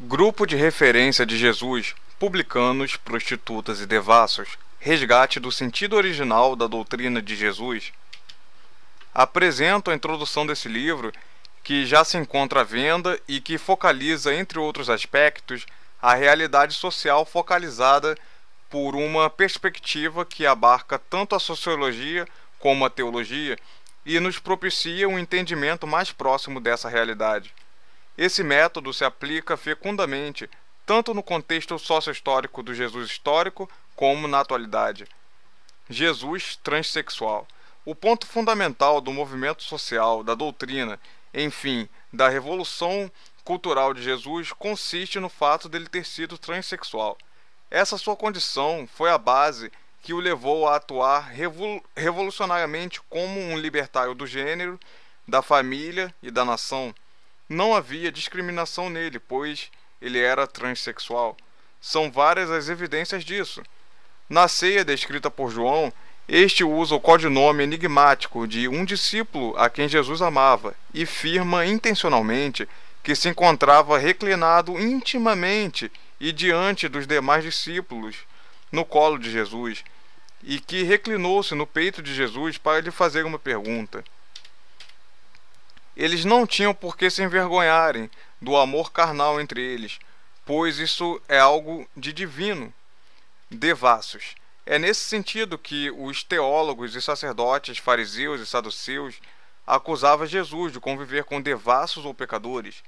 Grupo de referência de Jesus, publicanos, prostitutas e devassos, resgate do sentido original da doutrina de Jesus. Apresento a introdução desse livro, que já se encontra à venda e que focaliza, entre outros aspectos, a realidade social focalizada por uma perspectiva que abarca tanto a sociologia como a teologia e nos propicia um entendimento mais próximo dessa realidade. Esse método se aplica fecundamente tanto no contexto sócio-histórico do Jesus histórico como na atualidade. Jesus transexual. O ponto fundamental do movimento social, da doutrina, enfim, da revolução cultural de Jesus consiste no fato dele ter sido transexual. Essa sua condição foi a base que o levou a atuar revolucionariamente como um libertário do gênero, da família e da nação. Não havia discriminação nele, pois ele era transexual. São várias as evidências disso. Na ceia descrita por João, este usa o codinome enigmático de um discípulo a quem Jesus amava e firma intencionalmente que se encontrava reclinado intimamente e diante dos demais discípulos no colo de Jesus e que reclinou-se no peito de Jesus para lhe fazer uma pergunta. Eles não tinham por que se envergonharem do amor carnal entre eles, pois isso é algo de divino. Devassos. É nesse sentido que os teólogos e sacerdotes, fariseus e saduceus acusavam Jesus de conviver com devassos ou pecadores.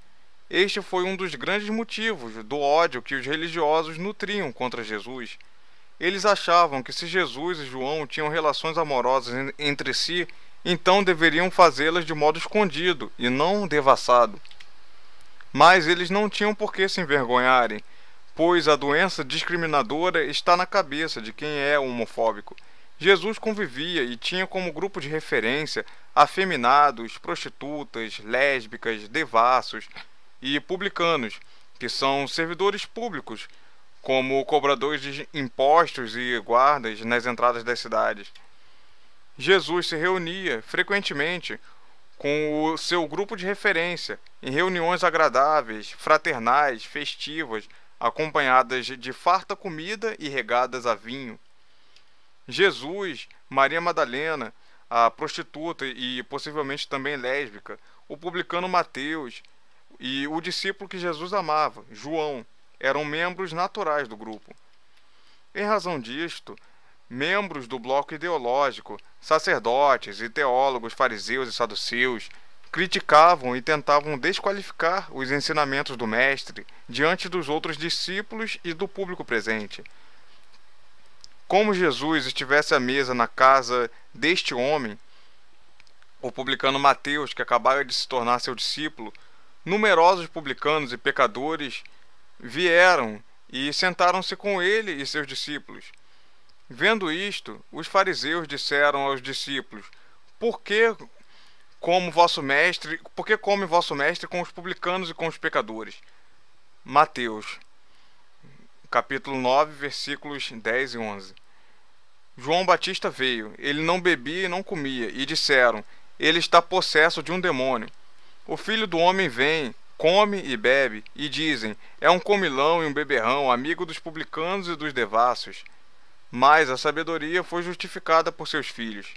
Este foi um dos grandes motivos do ódio que os religiosos nutriam contra Jesus. Eles achavam que se Jesus e João tinham relações amorosas entre si, então deveriam fazê-las de modo escondido e não devassado. Mas eles não tinham por que se envergonharem, pois a doença discriminadora está na cabeça de quem é homofóbico. Jesus convivia e tinha como grupo de referência afeminados, prostitutas, lésbicas, devassos e publicanos, que são servidores públicos, como cobradores de impostos e guardas nas entradas das cidades. Jesus se reunia frequentemente com o seu grupo de referência em reuniões agradáveis, fraternais, festivas, acompanhadas de farta comida e regadas a vinho. Jesus, Maria Madalena, a prostituta e possivelmente também lésbica, o publicano Mateus e o discípulo que Jesus amava, João, eram membros naturais do grupo. Em razão disto, membros do bloco ideológico, sacerdotes e teólogos fariseus e saduceus, criticavam e tentavam desqualificar os ensinamentos do mestre diante dos outros discípulos e do público presente. Como Jesus estivesse à mesa na casa deste homem, o publicano Mateus, que acabara de se tornar seu discípulo, numerosos publicanos e pecadores vieram e sentaram-se com ele e seus discípulos. Vendo isto, os fariseus disseram aos discípulos: Por que come vosso mestre com os publicanos e com os pecadores? Mateus, capítulo 9, versículos 10 e 11. João Batista veio, ele não bebia e não comia, e disseram: Ele está possesso de um demônio. O Filho do Homem vem, come e bebe, e dizem: É um comilão e um beberrão, amigo dos publicanos e dos devassos. Mas a sabedoria foi justificada por seus filhos.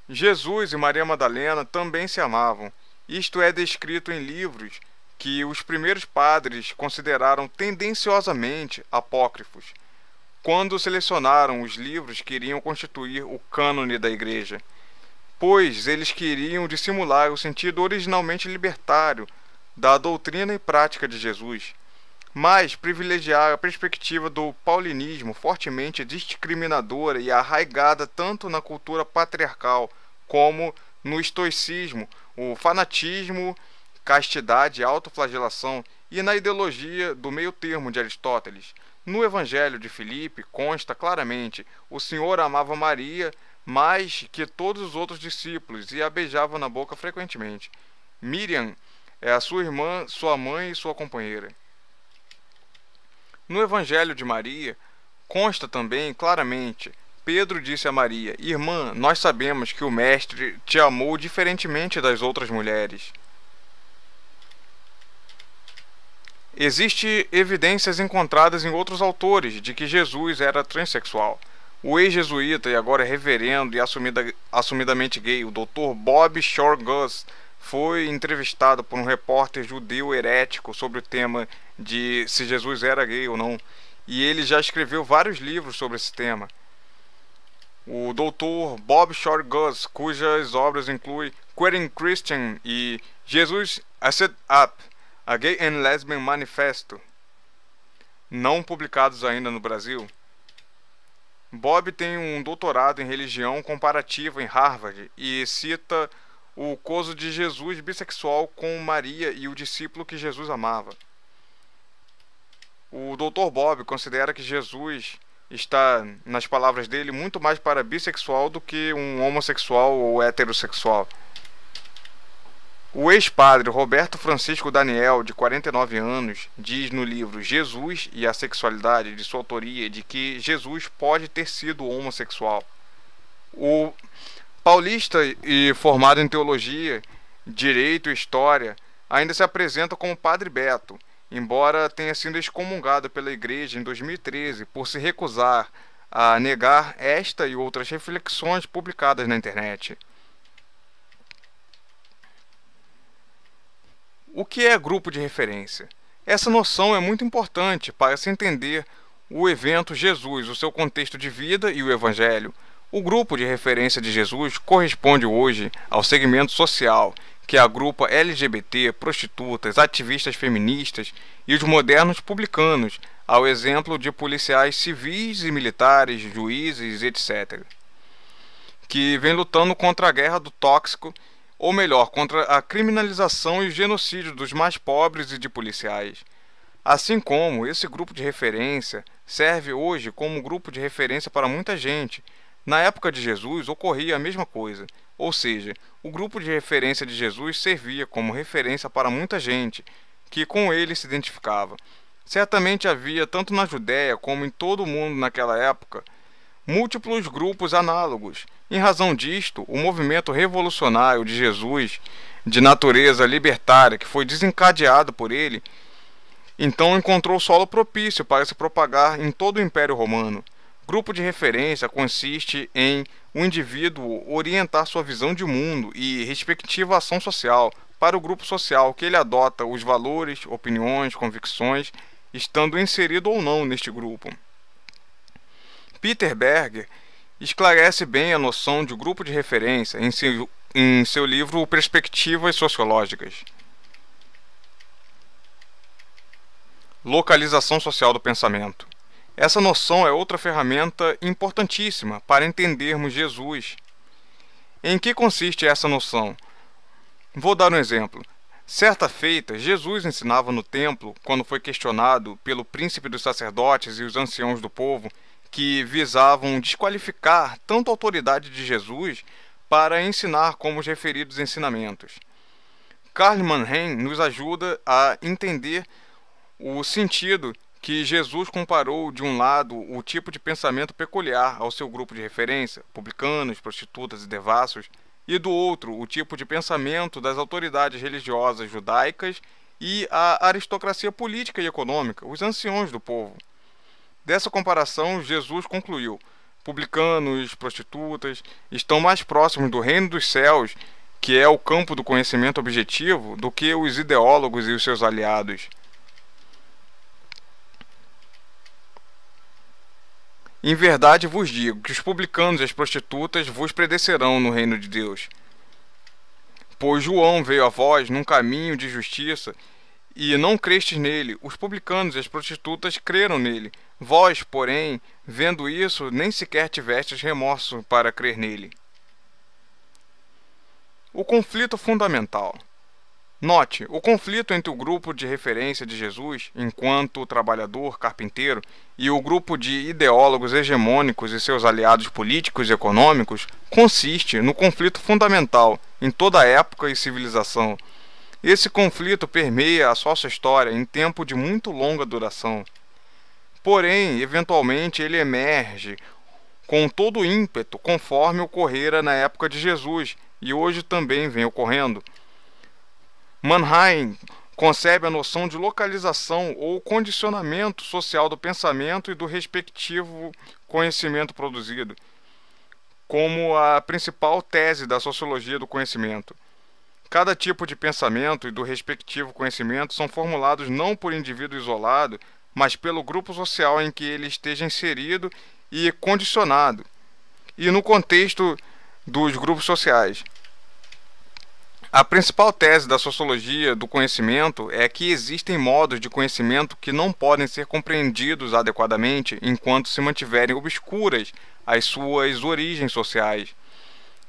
Jesus e Maria Madalena também se amavam. Isto é descrito em livros que os primeiros padres consideraram tendenciosamente apócrifos, quando selecionaram os livros que iriam constituir o cânone da Igreja, pois eles queriam dissimular o sentido originalmente libertário da doutrina e prática de Jesus, mas privilegiar a perspectiva do paulinismo fortemente discriminadora e arraigada tanto na cultura patriarcal como no estoicismo, o fanatismo, castidade e autoflagelação e na ideologia do meio-termo de Aristóteles. No Evangelho de Filipe consta claramente: o Senhor amava Maria mais que todos os outros discípulos e a beijava na boca frequentemente. Miriam é a sua irmã, sua mãe e sua companheira. No Evangelho de Maria, consta também claramente: Pedro disse a Maria: Irmã, nós sabemos que o Mestre te amou diferentemente das outras mulheres. Existem evidências encontradas em outros autores de que Jesus era transexual. O ex-jesuíta e agora reverendo e assumidamente gay, o Dr. Bob Shorgus, foi entrevistado por um repórter judeu herético sobre o tema de se Jesus era gay ou não, e ele já escreveu vários livros sobre esse tema. O Dr. Bob Shorgus, cujas obras incluem Queering Christian e Jesus I Set Up, a Gay and Lesbian Manifesto, não publicados ainda no Brasil. Bob tem um doutorado em religião comparativa em Harvard e cita o caso de Jesus bissexual com Maria e o discípulo que Jesus amava. O Dr. Bob considera que Jesus está, nas palavras dele, muito mais para bissexual do que um homossexual ou heterossexual. O ex-padre Roberto Francisco Daniel, de 49 anos, diz no livro Jesus e a Sexualidade, de sua autoria, de que Jesus pode ter sido homossexual. O paulista e formado em teologia, direito e história, ainda se apresenta como Padre Beto, embora tenha sido excomungado pela Igreja em 2013 por se recusar a negar esta e outras reflexões publicadas na internet. O que é grupo de referência? Essa noção é muito importante para se entender o evento Jesus, o seu contexto de vida e o Evangelho. O grupo de referência de Jesus corresponde hoje ao segmento social, que agrupa LGBT, prostitutas, ativistas feministas e os modernos publicanos, ao exemplo de policiais civis e militares, juízes, etc., que vem lutando contra a guerra do tóxico, ou melhor, contra a criminalização e o genocídio dos mais pobres e de policiais. Assim como esse grupo de referência serve hoje como grupo de referência para muita gente, na época de Jesus ocorria a mesma coisa, ou seja, o grupo de referência de Jesus servia como referência para muita gente, que com ele se identificava. Certamente havia, tanto na Judéia como em todo o mundo naquela época, múltiplos grupos análogos. Em razão disto, o movimento revolucionário de Jesus, de natureza libertária, que foi desencadeado por ele, então encontrou solo propício para se propagar em todo o Império Romano. Grupo de referência consiste em o indivíduo orientar sua visão de mundo e respectiva ação social para o grupo social que ele adota os valores, opiniões, convicções, estando inserido ou não neste grupo. Peter Berger esclarece bem a noção de grupo de referência em seu livro Perspectivas Sociológicas. Localização social do pensamento. Essa noção é outra ferramenta importantíssima para entendermos Jesus. Em que consiste essa noção? Vou dar um exemplo. Certa feita, Jesus ensinava no templo, quando foi questionado pelo príncipe dos sacerdotes e os anciãos do povo, que visavam desqualificar tanto a autoridade de Jesus para ensinar como os referidos ensinamentos. Karl Mannheim nos ajuda a entender o sentido que Jesus comparou, de um lado, o tipo de pensamento peculiar ao seu grupo de referência, publicanos, prostitutas e devassos, e do outro, o tipo de pensamento das autoridades religiosas judaicas e a aristocracia política e econômica, os anciãos do povo. Dessa comparação, Jesus concluiu: publicanos, prostitutas, estão mais próximos do reino dos céus, que é o campo do conhecimento objetivo, do que os ideólogos e os seus aliados. Em verdade vos digo que os publicanos e as prostitutas vos precederão no reino de Deus. Pois João veio a vós num caminho de justiça, e não crestes nele. Os publicanos e as prostitutas creram nele. Vós, porém, vendo isso, nem sequer tivestes remorso para crer nele. O conflito fundamental. Note, o conflito entre o grupo de referência de Jesus, enquanto trabalhador, carpinteiro, e o grupo de ideólogos hegemônicos e seus aliados políticos e econômicos consiste no conflito fundamental em toda época e civilização. Esse conflito permeia a sua história em tempo de muito longa duração. Porém, eventualmente ele emerge com todo o ímpeto, conforme ocorrera na época de Jesus, e hoje também vem ocorrendo. Mannheim concebe a noção de localização ou condicionamento social do pensamento e do respectivo conhecimento produzido, como a principal tese da sociologia do conhecimento. Cada tipo de pensamento e do respectivo conhecimento são formulados não por indivíduo isolado, mas pelo grupo social em que ele esteja inserido e condicionado, e no contexto dos grupos sociais. A principal tese da sociologia do conhecimento é que existem modos de conhecimento que não podem ser compreendidos adequadamente enquanto se mantiverem obscuras as suas origens sociais.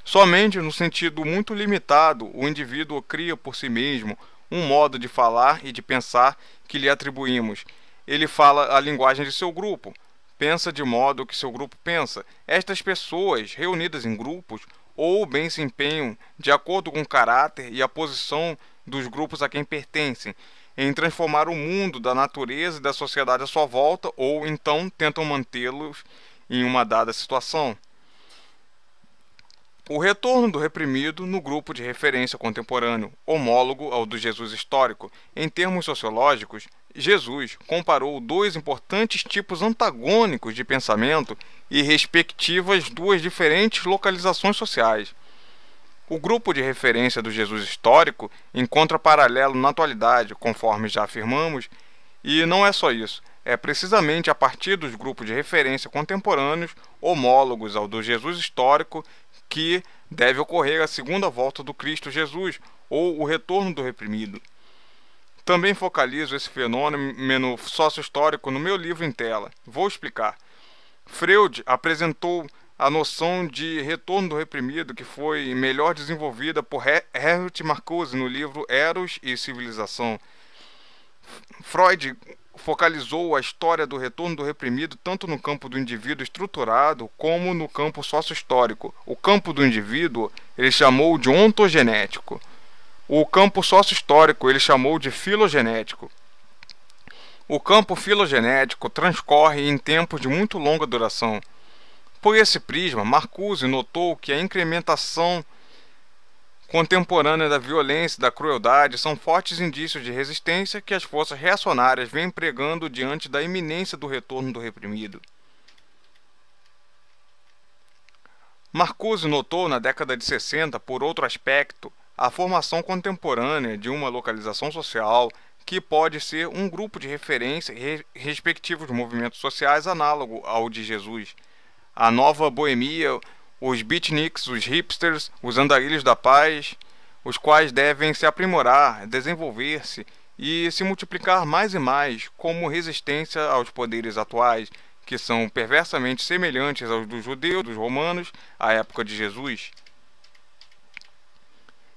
Somente no sentido muito limitado, o indivíduo cria por si mesmo um modo de falar e de pensar que lhe atribuímos. Ele fala a linguagem de seu grupo, pensa de modo que seu grupo pensa. Estas pessoas, reunidas em grupos, ou bem se empenham, de acordo com o caráter e a posição dos grupos a quem pertencem, em transformar o mundo da natureza e da sociedade à sua volta, ou então tentam mantê-los em uma dada situação. O retorno do reprimido no grupo de referência contemporâneo, homólogo ao do Jesus histórico. Em termos sociológicos, Jesus comparou dois importantes tipos antagônicos de pensamento e respectivas duas diferentes localizações sociais. O grupo de referência do Jesus histórico encontra paralelo na atualidade, conforme já afirmamos, e não é só isso. É precisamente a partir dos grupos de referência contemporâneos, homólogos ao do Jesus histórico, que deve ocorrer a segunda volta do Cristo Jesus, ou o retorno do reprimido. Também focalizo esse fenômeno sócio-histórico no meu livro em tela. Vou explicar. Freud apresentou a noção de retorno do reprimido, que foi melhor desenvolvida por Herbert Marcuse no livro Eros e Civilização. Freud focalizou a história do retorno do reprimido tanto no campo do indivíduo estruturado como no campo sócio-histórico. O campo do indivíduo ele chamou de ontogenético. O campo sócio-histórico ele chamou de filogenético. O campo filogenético transcorre em tempos de muito longa duração. Por esse prisma, Marcuse notou que a incrementação contemporânea da violência e da crueldade são fortes indícios de resistência que as forças reacionárias vêm pregando diante da iminência do retorno do reprimido. Marcuse notou na década de 60, por outro aspecto, a formação contemporânea de uma localização social que pode ser um grupo de referência e respectivos movimentos sociais análogo ao de Jesus. A nova boemia, os beatniks, os hipsters, os andarilhos da paz, os quais devem se aprimorar, desenvolver-se e se multiplicar mais e mais como resistência aos poderes atuais, que são perversamente semelhantes aos dos judeus, dos romanos, à época de Jesus.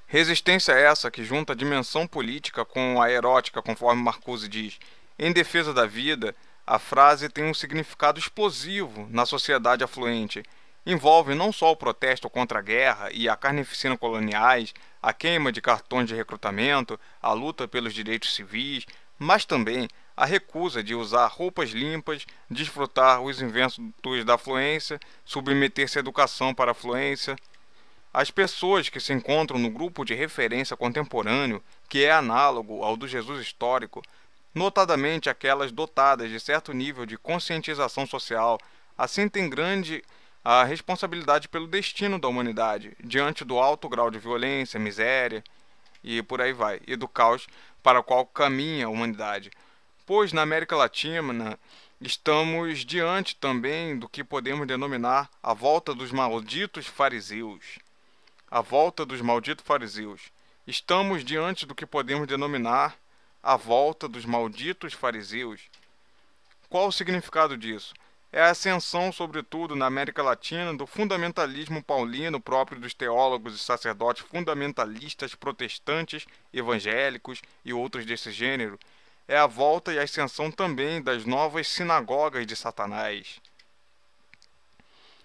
Resistência essa que junta a dimensão política com a erótica, conforme Marcuse diz. Em defesa da vida, a frase tem um significado explosivo na sociedade afluente. Envolve não só o protesto contra a guerra e a carnificina coloniais, a queima de cartões de recrutamento, a luta pelos direitos civis, mas também a recusa de usar roupas limpas, desfrutar os inventos da afluência, submeter-se à educação para a afluência. As pessoas que se encontram no grupo de referência contemporâneo, que é análogo ao do Jesus histórico, notadamente aquelas dotadas de certo nível de conscientização social, assim têm grande a responsabilidade pelo destino da humanidade, diante do alto grau de violência, miséria e por aí vai, e do caos para o qual caminha a humanidade. Pois na América Latina estamos diante também do que podemos denominar a volta dos malditos fariseus. A volta dos malditos fariseus. Estamos diante do que podemos denominar a volta dos malditos fariseus. Qual o significado disso? É a ascensão, sobretudo na América Latina, do fundamentalismo paulino próprio dos teólogos e sacerdotes fundamentalistas protestantes, evangélicos e outros desse gênero. É a volta e a ascensão também das novas sinagogas de Satanás.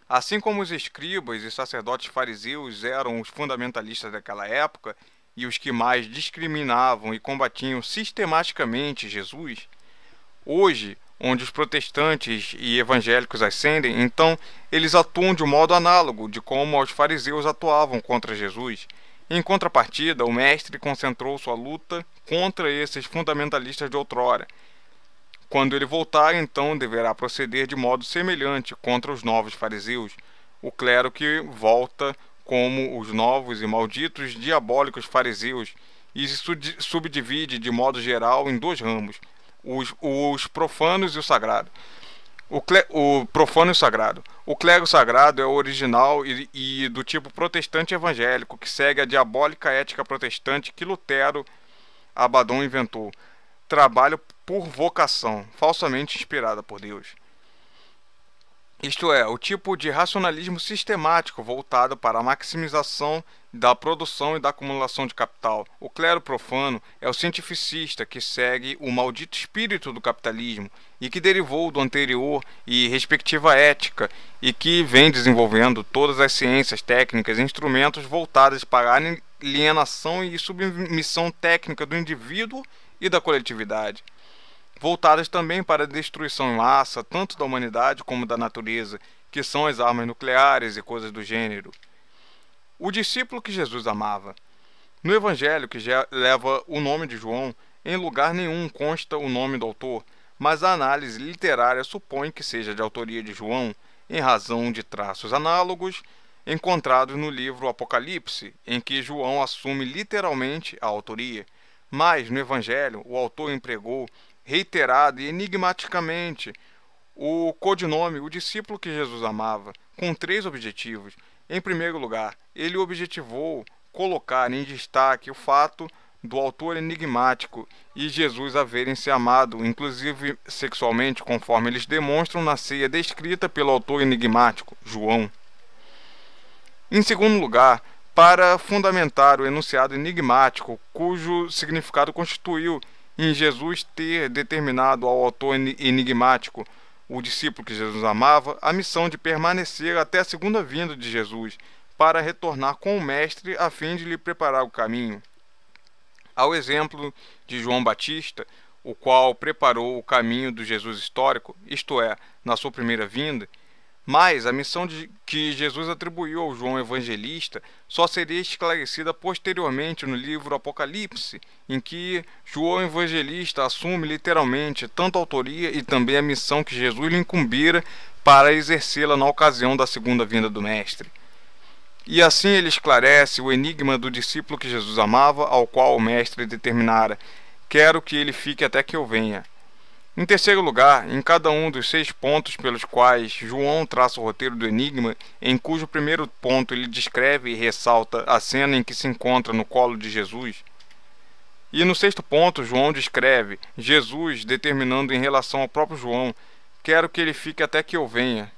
Assim como os escribas e sacerdotes fariseus eram os fundamentalistas daquela época e os que mais discriminavam e combatiam sistematicamente Jesus, hoje, onde os protestantes e evangélicos ascendem, então eles atuam de um modo análogo de como os fariseus atuavam contra Jesus. Em contrapartida, o mestre concentrou sua luta contra esses fundamentalistas de outrora. Quando ele voltar, então, deverá proceder de modo semelhante contra os novos fariseus, o clero que volta como os novos e malditos diabólicos fariseus, e se subdivide de modo geral em dois ramos, os profanos e o sagrado. O profano e o sagrado. O clero sagrado é o original e do tipo protestante evangélico, que segue a diabólica ética protestante que Lutero Abaddon inventou. Trabalho por vocação, falsamente inspirada por Deus. Isto é, o tipo de racionalismo sistemático voltado para a maximização da produção e da acumulação de capital. O clero profano é o cientificista que segue o maldito espírito do capitalismo e que derivou do anterior e respectiva ética e que vem desenvolvendo todas as ciências, técnicas e instrumentos voltados para a alienação e submissão técnica do indivíduo e da coletividade, voltadas também para a destruição em massa, tanto da humanidade como da natureza, que são as armas nucleares e coisas do gênero. O discípulo que Jesus amava. No Evangelho, que já leva o nome de João, em lugar nenhum consta o nome do autor, mas a análise literária supõe que seja de autoria de João, em razão de traços análogos encontrados no livro Apocalipse, em que João assume literalmente a autoria. Mas, no Evangelho, o autor empregou reiterado e enigmaticamente o codinome o discípulo que Jesus amava, com 3 objetivos. Em primeiro lugar, ele objetivou colocar em destaque o fato do autor enigmático e Jesus haverem se amado, inclusive sexualmente, conforme eles demonstram na ceia descrita pelo autor enigmático, João. Em segundo lugar, para fundamentar o enunciado enigmático, cujo significado constituiu em Jesus ter determinado ao autor enigmático, o discípulo que Jesus amava, a missão de permanecer até a segunda vinda de Jesus, para retornar com o Mestre a fim de lhe preparar o caminho. Ao exemplo de João Batista, o qual preparou o caminho do Jesus histórico, isto é, na sua primeira vinda, mas a missão que Jesus atribuiu ao João Evangelista só seria esclarecida posteriormente no livro Apocalipse, em que João Evangelista assume literalmente tanto a autoria e também a missão que Jesus lhe incumbira para exercê-la na ocasião da segunda vinda do Mestre. E assim ele esclarece o enigma do discípulo que Jesus amava, ao qual o Mestre determinara: quero que ele fique até que eu venha. Em terceiro lugar, em cada um dos 6 pontos pelos quais João traça o roteiro do enigma, em cujo primeiro ponto ele descreve e ressalta a cena em que se encontra no colo de Jesus, e no 6º ponto João descreve Jesus determinando em relação ao próprio João: quero que ele fique até que eu venha.